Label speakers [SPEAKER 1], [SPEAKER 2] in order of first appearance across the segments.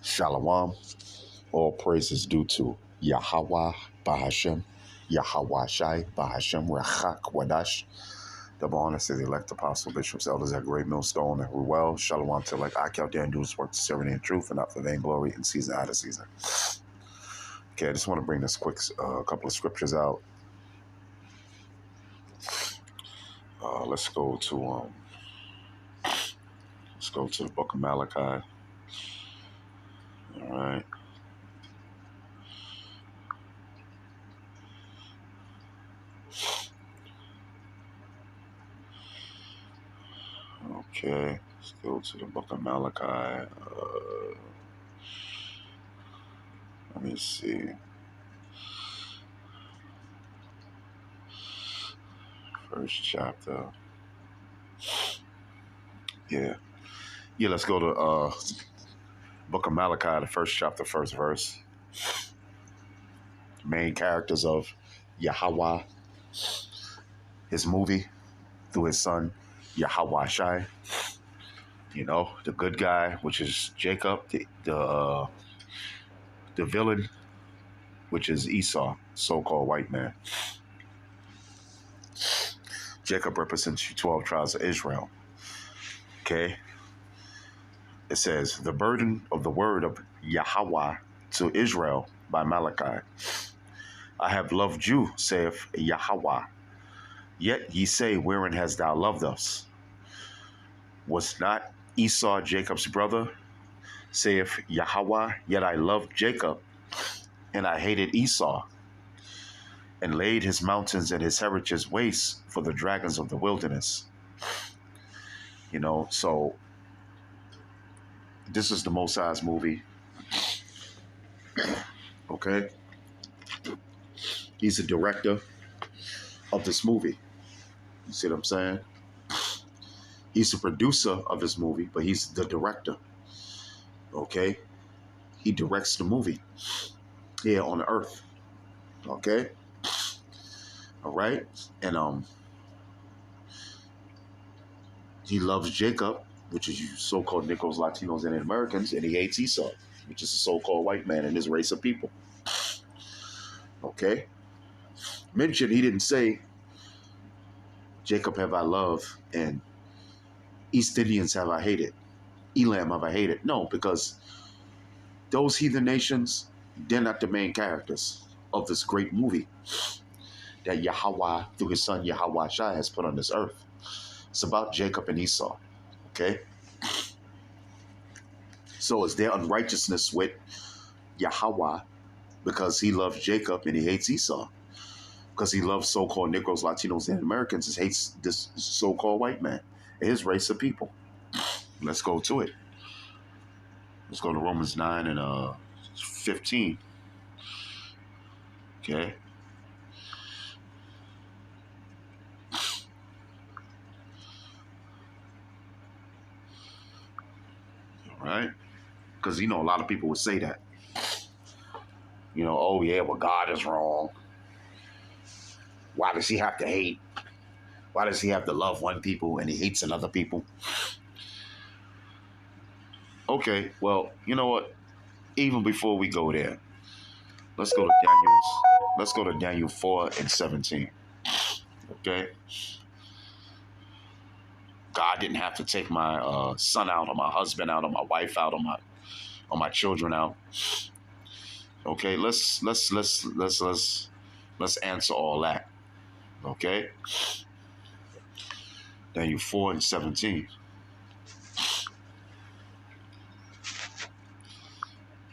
[SPEAKER 1] Shalom. All praises due to Yahweh Bahashem, Yahweh Shai Bahashem, Rachak Wadash. Double honor to the elect apostles, bishops, elders at Great Millstone and Ruel. Shalom to elect I count there and do this work to serve in truth and not for vainglory in season out of season. Okay, I just want to bring this quick couple of scriptures out. Let's go to the book of Malachi. All right. Okay, let's go to the book of Malachi. Let me see. First chapter. Yeah, let's go to book of Malachi, the first chapter, first verse. The main characters of Yahweh, his movie, through his son, Yahweh Shai. You know, the good guy, which is Jacob, the villain, which is Esau, so-called white man. Jacob represents you 12 tribes of Israel. Okay? It says, the burden of the word of Yahweh to Israel by Malachi. I have loved you, saith Yahweh. Yet ye say, wherein hast thou loved us? Was not Esau Jacob's brother, saith Yahweh? Yet I loved Jacob, and I hated Esau, and laid his mountains and his heritage waste for the dragons of the wilderness. You know, so this is the Most High's movie. Okay? He's the director of this movie. You see what I'm saying? He's the producer of this movie, but he's the director. Okay? He directs the movie here on the earth. Okay? All right? And he loves Jacob, which is you so-called Negroes, Latinos, and Americans, and he hates Esau, which is a so-called white man and his race of people. Okay? Mention, he didn't say, Jacob have I loved, and East Indians have I hated. Elam have I hated. No, because those heathen nations, they're not the main characters of this great movie that Yahweh, through his son Yahweh Shai, has put on this earth. It's about Jacob and Esau. Okay? So it's their unrighteousness with Yahweh because he loves Jacob and he hates Esau. Because he loves so-called Negroes, Latinos, and Americans and hates this so-called white man and his race of people. Let's go to it. Let's go to Romans 9 and 15. Okay? All right? Because, you know, a lot of people would say that. You know, oh, yeah, well, God is wrong. Why does he have to hate? Why does he have to love one people and he hates another people? Okay, well, you know what? Even before we go there, let's go to Daniel 4 and 17. Okay? God didn't have to take my son out or my husband out or my wife out or my children out. Okay, let's answer all that. Okay? Daniel 4 and 17.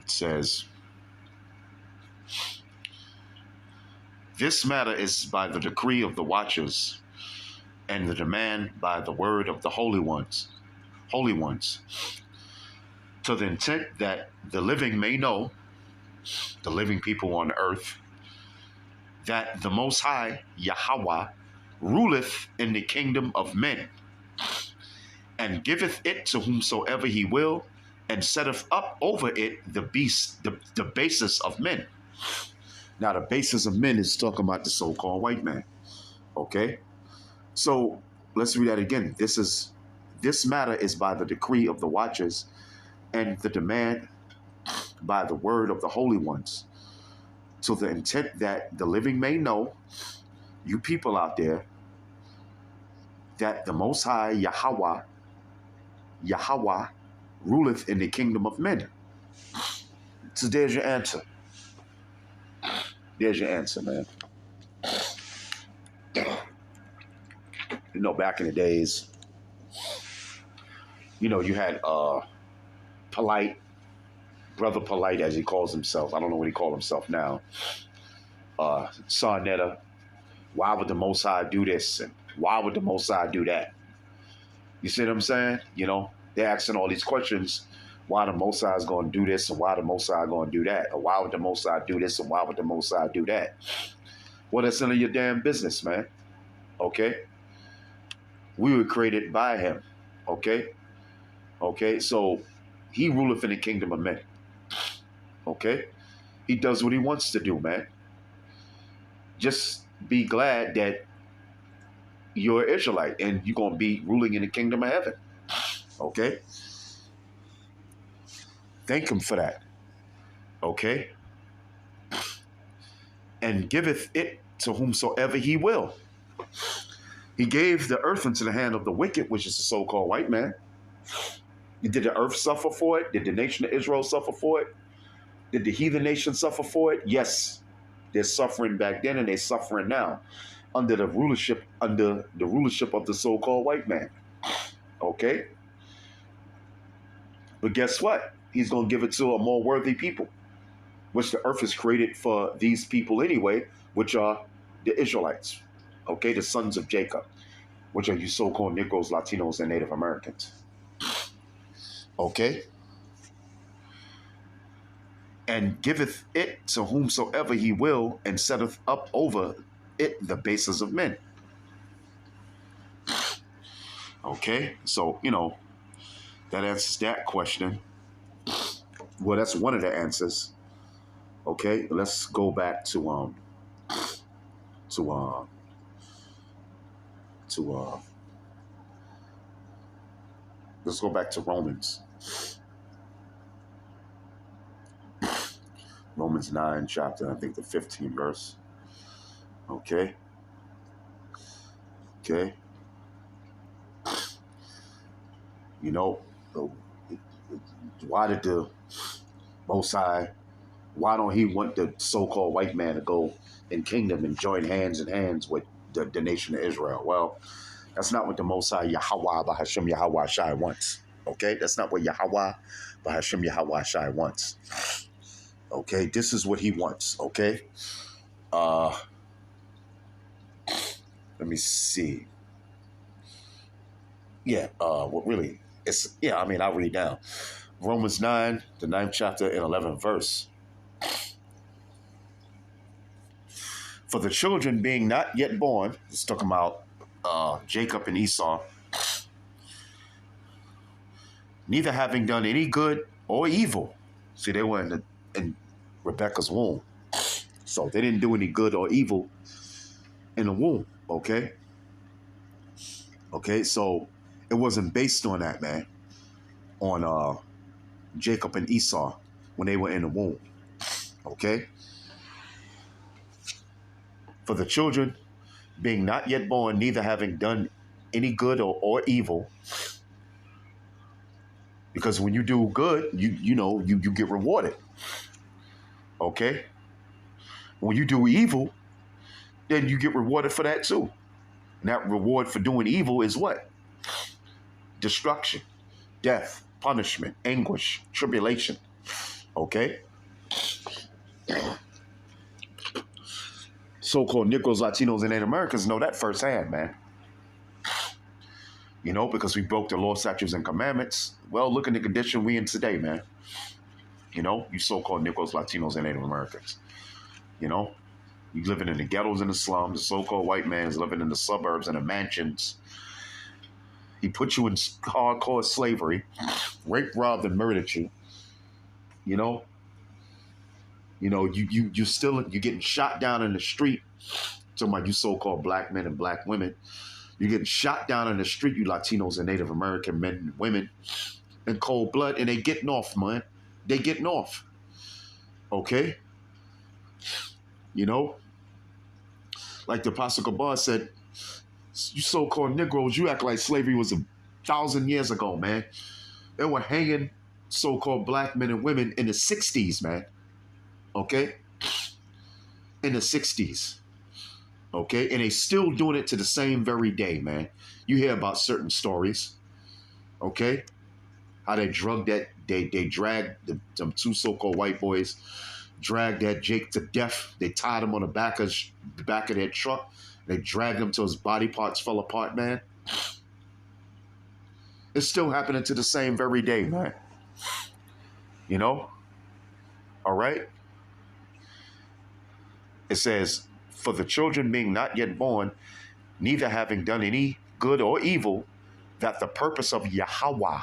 [SPEAKER 1] It says, this matter is by the decree of the watchers and the demand by the word of the holy ones, to the intent that the living may know, the living people on earth, that the Most High, Yahweh, ruleth in the kingdom of men, and giveth it to whomsoever he will, and setteth up over it the basis of men. Now, the basis of men is talking about the so-called white man. Okay? So, let's read that again. This matter is by the decree of the watchers and the demand by the word of the holy ones, to the intent that the living may know, you people out there, that the Most High Yahweh, ruleth in the kingdom of men. So there's your answer. There's your answer, man. You know, back in the days, you know, you had Polite, Brother Polite, as he calls himself. I don't know what he calls himself now. Sarnetta, why would the Most High do this? And why would the Most High do that? You see what I'm saying? You know, they're asking all these questions. Why the Most High is going to do this, and why the Most High going to do that? Or why would the Most High do this, and why would the Most High do that? Well, that's none of your damn business, man. Okay? We were created by him. Okay? Okay? So he ruleth in the kingdom of men. Okay? He does what he wants to do, man. Just be glad that you're an Israelite and you're going to be ruling in the kingdom of heaven. Okay? Thank him for that. Okay? And giveth it to whomsoever he will. He gave the earth into the hand of the wicked, which is the so-called white man. Did the earth suffer for it? Did the nation of Israel suffer for it? Did the heathen nation suffer for it? Yes. They're suffering back then and they're suffering now under the rulership of the so-called white man. Okay? But guess what? He's going to give it to a more worthy people, which the earth is created for these people anyway, which are the Israelites. Okay? The sons of Jacob, which are you so-called Negroes, Latinos, and Native Americans. Okay? And giveth it to whomsoever he will, and setteth up over it the bases of men. Okay? So, you know, that answers that question. Well, that's one of the answers. Okay? Let's go back to let's go back to Romans. Romans 9 chapter, I think the 15th verse. Okay. Okay. You know, why did the Most High, why don't he want the so-called white man to go in kingdom and join hands in hands with the nation of Israel? Well, that's not what the Most High Yahweh Bahashem Yahweh Shai wants. Okay? That's not what Yahweh Bahashem Yahweh Shai wants. Okay? This is what he wants. Okay? Let me see. Yeah, what really? I'll read down. Romans 9, the 9th chapter and 11th verse. For the children being not yet born, it's talking about Jacob and Esau, neither having done any good or evil. See, they were in Rebecca's womb. So they didn't do any good or evil in the womb, okay? Okay, so it wasn't based on that, man. On Jacob and Esau when they were in the womb. Okay? For the children being not yet born, neither having done any good or evil. Because when you do good, you get rewarded. Okay? When you do evil, then you get rewarded for that too. And that reward for doing evil is what? Destruction, death, punishment, anguish, tribulation. Okay? So-called Negroes, Latinos, and Native Americans know that firsthand, man. You know, because we broke the law, statutes, and commandments. Well, look at the condition we in today, man. You know, you so-called Negroes, Latinos, and Native Americans. You know, you living in the ghettos and the slums. The so-called white man is living in the suburbs and the mansions. He put you in hardcore slavery, raped, robbed, and murdered you. You know, you you're getting shot down in the street. Talking about you so-called black men and black women. You're getting shot down in the street, you Latinos and Native American men and women in cold blood, and they getting off, man. They getting off. Okay? You know, like the Apostle Gabar said, you so-called Negroes, you act like slavery was 1,000 years ago, man. They were hanging so-called black men and women in the 60s, man. Okay? In the 60s. Okay? And they still doing it to the same very day, man. You hear about certain stories. Okay? How they drugged that, they dragged them two so-called white boys, dragged that Jake to death. They tied him on the back of their truck. They dragged him till his body parts fell apart, man. It's still happening to the same very day, man. You know? All right? It says, for the children being not yet born, neither having done any good or evil, that the purpose of Yahweh,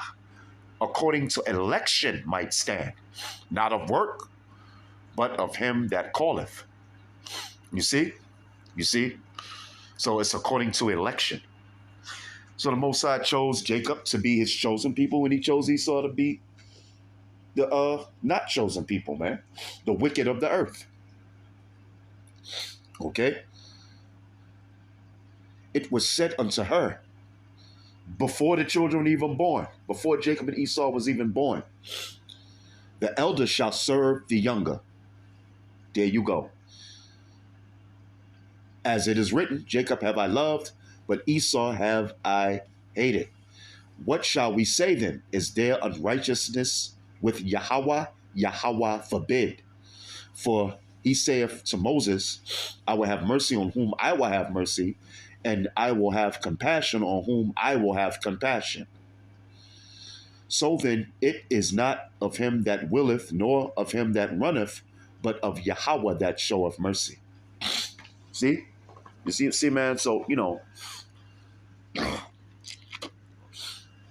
[SPEAKER 1] according to election, might stand, not of work, but of him that calleth. You see? You see? So it's according to election. So the Most High chose Jacob to be his chosen people, and he chose Esau to be the not chosen people, man. The wicked of the earth. Okay? It was said unto her, before the children were even born, before Jacob and Esau was even born, the elder shall serve the younger. There you go. As it is written, Jacob have I loved, but Esau have I hated. What shall we say then? Is there unrighteousness with Yahweh? Yahweh forbid. For he saith to Moses, I will have mercy on whom I will have mercy, and I will have compassion on whom I will have compassion. So then it is not of him that willeth, nor of him that runneth, but of Yahweh that showeth mercy. See? You see, man? So, you know,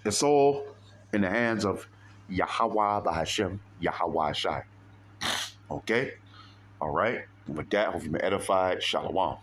[SPEAKER 1] it's all in the hands of Yahweh Bahashem, Yahweh Shai. Okay? All right? And with that, hope you've been edified. Shalom.